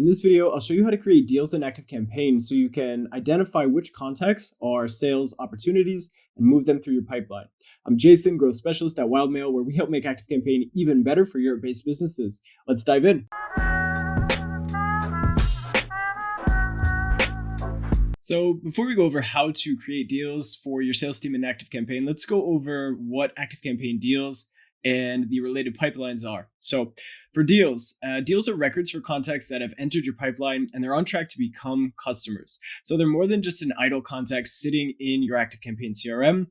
In this video, I'll show you how to create deals in ActiveCampaign so you can identify which contacts are sales opportunities and move them through your pipeline. I'm Jason, growth specialist at WildMail, where we help make ActiveCampaign even better for Europe-based businesses. Let's dive in. So before we go over how to create deals for your sales team in ActiveCampaign, let's go over what ActiveCampaign deals and the related pipelines are. So for deals, deals are records for contacts that have entered your pipeline and they're on track to become customers. So they're more than just an idle contact sitting in your ActiveCampaign CRM.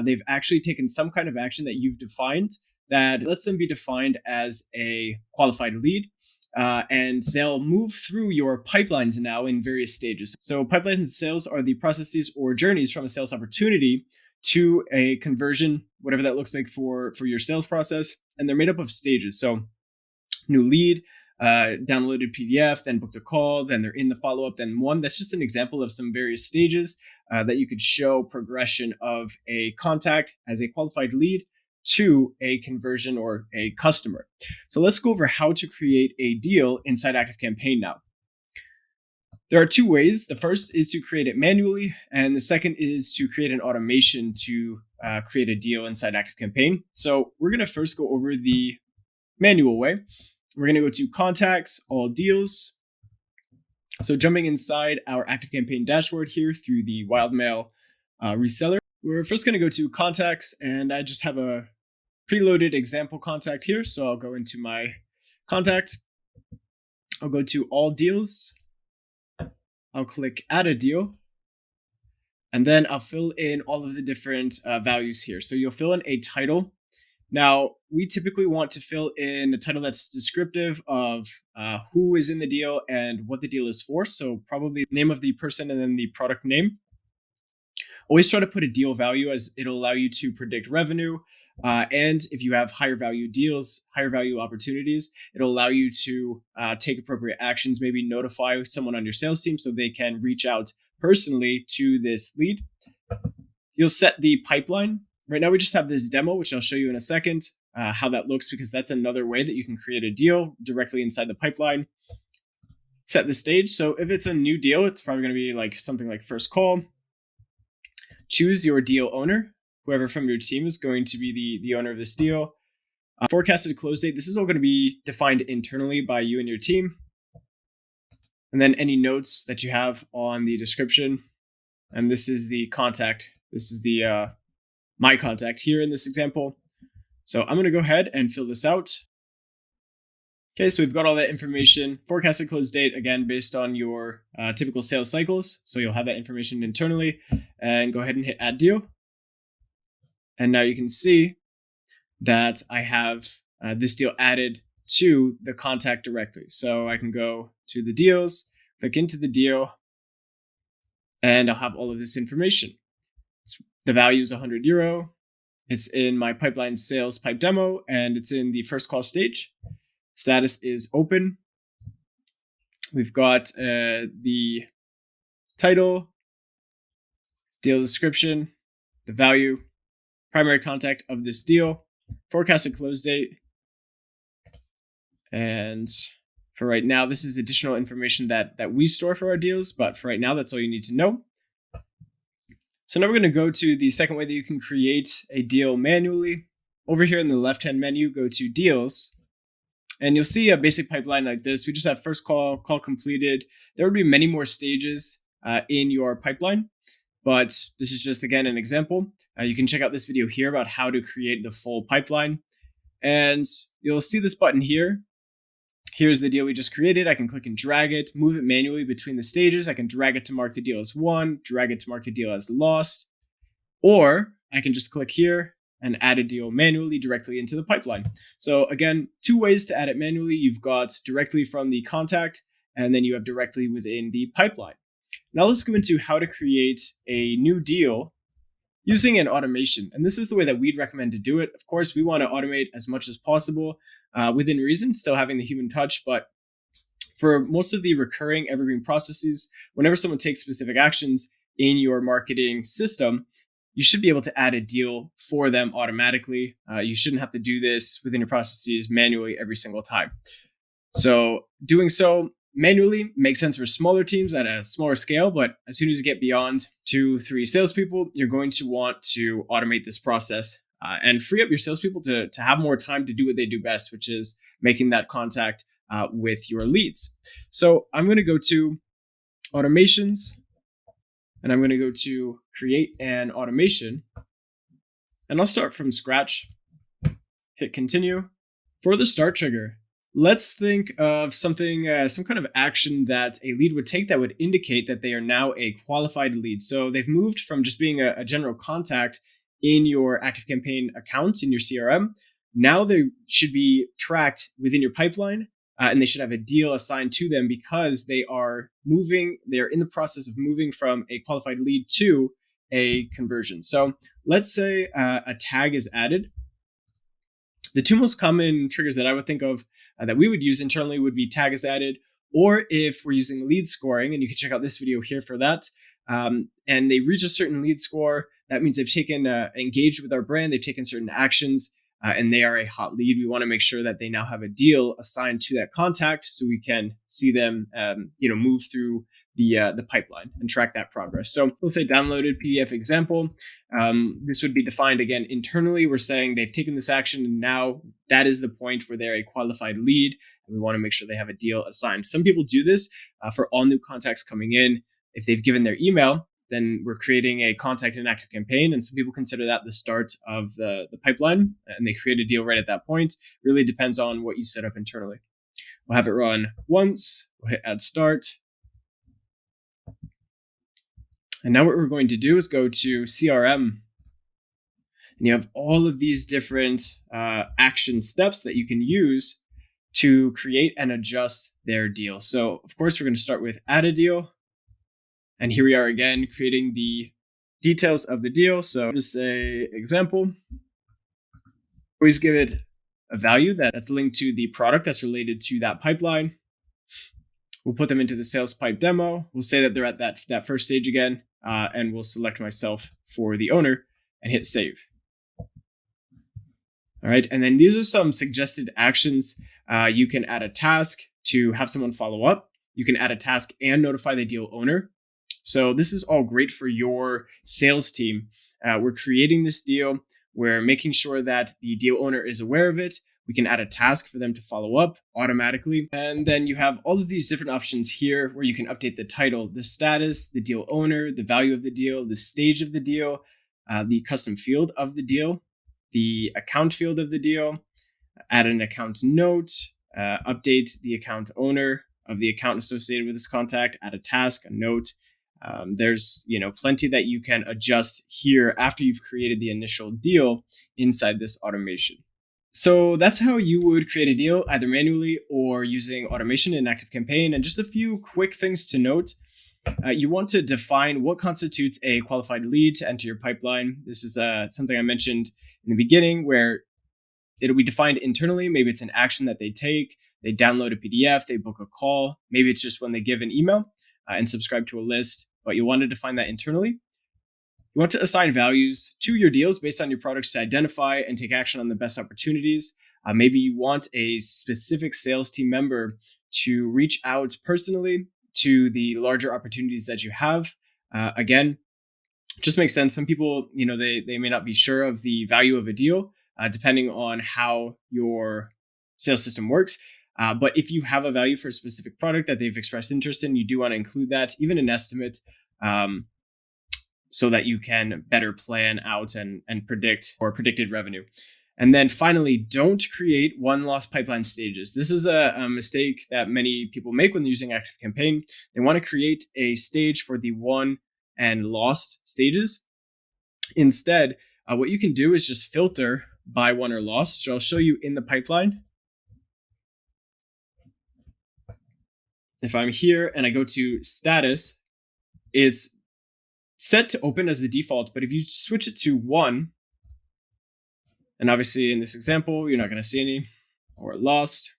They've actually taken some kind of action that you've defined that lets them be defined as a qualified lead. And they'll move through your pipelines now in various stages. So pipelines and sales are the processes or journeys from a sales opportunity to a conversion, whatever that looks like for your sales process. And they're made up of stages. So new lead, downloaded PDF, then booked a call, then they're in the follow-up, then one. That's just an example of some various stages that you could show progression of a contact as a qualified lead to a conversion or a customer. So let's go over how to create a deal inside ActiveCampaign now. There are two ways. The first is to create it manually, and the second is to create an automation to create a deal inside ActiveCampaign. So we're going to first go over the manual way. We're going to go to Contacts, All Deals. So jumping inside our ActiveCampaign dashboard here through the WildMail reseller, we're first going to go to Contacts, and I just have a preloaded example contact here. So I'll go into my contact. I'll go to All Deals. I'll click Add a Deal. And then I'll fill in all of the different values here. So you'll fill in a title. Now, we typically want to fill in a title that's descriptive of who is in the deal and what the deal is for. So probably the name of the person and then the product name. Always try to put a deal value, as it'll allow you to predict revenue. And if you have higher value deals, higher value opportunities, it'll allow you to take appropriate actions, maybe notify someone on your sales team so they can reach out personally to this lead. You'll set the pipeline. Right now, we just have this demo, which I'll show you in a second, how that looks, because that's another way that you can create a deal directly inside the pipeline. Set the stage. So if it's a new deal, it's probably going to be like something like first call. Choose your deal owner. Whoever from your team is going to be the owner of this deal. Forecasted close date. This is all going to be defined internally by you and your team. And then any notes that you have on the description. And this is the contact. This is the my contact here in this example. So I'm going to go ahead and fill this out. Okay, so we've got all that information. Forecasted close date, again, based on your typical sales cycles. So you'll have that information internally. And go ahead and hit Add Deal. And now you can see that I have this deal added to the contact directly. So I can go to the deals, click into the deal, and I'll have all of this information. The value is €100. It's in my pipeline sales pipe demo, and it's in the first call stage. Status is open. We've got the title, deal description, the value, primary contact of this deal, forecasted close date. And for right now, this is additional information that we store for our deals, but for right now, that's all you need to know. So now we're going to go to the second way that you can create a deal manually. Over here in the left-hand menu, go to Deals, and you'll see a basic pipeline like this. We just have first call completed. There would be many more stages in your pipeline, but this is just, again, an example. You can check out this video here about how to create the full pipeline. And you'll see this button here. Here's the deal we just created. I can click and drag it, move it manually between the stages. I can drag it to mark the deal as won, drag it to mark the deal as lost, or I can just click here and add a deal manually directly into the pipeline. So again, two ways to add it manually. You've got directly from the contact, and then you have directly within the pipeline. Now let's go into how to create a new deal using an automation. And this is the way that we'd recommend to do it. Of course, we want to automate as much as possible within reason, still having the human touch. But for most of the recurring evergreen processes, whenever someone takes specific actions in your marketing system, you should be able to add a deal for them automatically. You shouldn't have to do this within your processes manually every single time. So doing so manually makes sense for smaller teams at a smaller scale, but as soon as you get beyond 2-3 salespeople, you're going to want to automate this process and free up your salespeople to have more time to do what they do best, which is making that contact with your leads. So I'm going to go to automations, and I'm going to go to create an automation, and I'll start from scratch. Hit continue. For the start trigger, let's think of something, some kind of action that a lead would take that would indicate that they are now a qualified lead. So they've moved from just being a general contact in your ActiveCampaign account in your CRM. Now they should be tracked within your pipeline, and they should have a deal assigned to them because they are in the process of moving from a qualified lead to a conversion. So let's say a tag is added. The two most common triggers that I would think of that we would use internally would be tag is added, or if we're using lead scoring, and you can check out this video here for that, and they reach a certain lead score, that means they've taken engaged with our brand, they've taken certain actions, and they are a hot lead. We want to make sure that they now have a deal assigned to that contact so we can see them move through the pipeline and track that progress. So we'll say downloaded PDF example. This would be defined again internally. We're saying they've taken this action and now that is the point where they're a qualified lead, and we want to make sure they have a deal assigned. Some people do this for all new contacts coming in. If they've given their email, then we're creating a contact in ActiveCampaign, and some people consider that the start of the pipeline, and they create a deal right at that point. Really depends on what you set up internally. We'll have it run once. We'll hit add start. And now what we're going to do is go to CRM. And you have all of these different action steps that you can use to create and adjust their deal. So of course, we're going to start with add a deal. And here we are again, creating the details of the deal. So just say example. Always give it a value that's linked to the product that's related to that pipeline. We'll put them into the sales pipe demo. We'll say that they're at that first stage again, and we'll select myself for the owner and hit save. All right, and then these are some suggested actions. You can add a task to have someone follow up. You can add a task and notify the deal owner. So this is all great for your sales team. We're creating this deal. We're making sure that the deal owner is aware of it. We can add a task for them to follow up automatically. And then you have all of these different options here where you can update the title, the status, the deal owner, the value of the deal, the stage of the deal, the custom field of the deal, the account field of the deal, add an account note, update the account owner of the account associated with this contact, add a task, a note. There's plenty that you can adjust here after you've created the initial deal inside this automation. So that's how you would create a deal, either manually or using automation in ActiveCampaign. And just a few quick things to note. You want to define what constitutes a qualified lead to enter your pipeline. This is something I mentioned in the beginning where it'll be defined internally. Maybe it's an action that they take, they download a PDF, they book a call. Maybe it's just when they give an email and subscribe to a list, but you want to define that internally. You want to assign values to your deals based on your products to identify and take action on the best opportunities. Maybe you want a specific sales team member to reach out personally to the larger opportunities that you have. Again, just makes sense. Some people, they may not be sure of the value of a deal, depending on how your sales system works. But if you have a value for a specific product that they've expressed interest in, you do want to include that, even an estimate, so that you can better plan out and predict or predicted revenue. And then finally, don't create one lost pipeline stages. This is a mistake that many people make when using ActiveCampaign. They want to create a stage for the won and lost stages. Instead, what you can do is just filter by won or lost. So I'll show you in the pipeline. If I'm here and I go to status, it's set to open as the default, but if you switch it to won, and obviously in this example, you're not going to see any, or lost.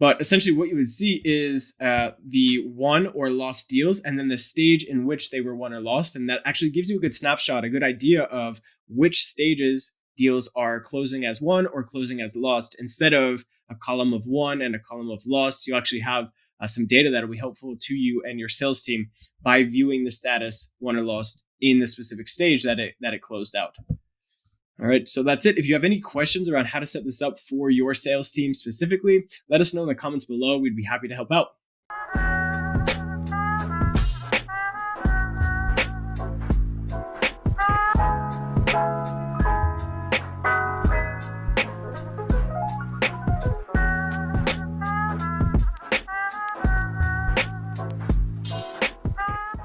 But essentially what you would see is the won or lost deals, and then the stage in which they were won or lost. And that actually gives you a good snapshot, a good idea of which stages deals are closing as won or closing as lost, instead of a column of won and a column of lost, you'll actually have some data that will be helpful to you and your sales team by viewing the status, won or lost, in the specific stage that it closed out. All right, so that's it. If you have any questions around how to set this up for your sales team specifically, let us know in the comments below. We'd be happy to help out.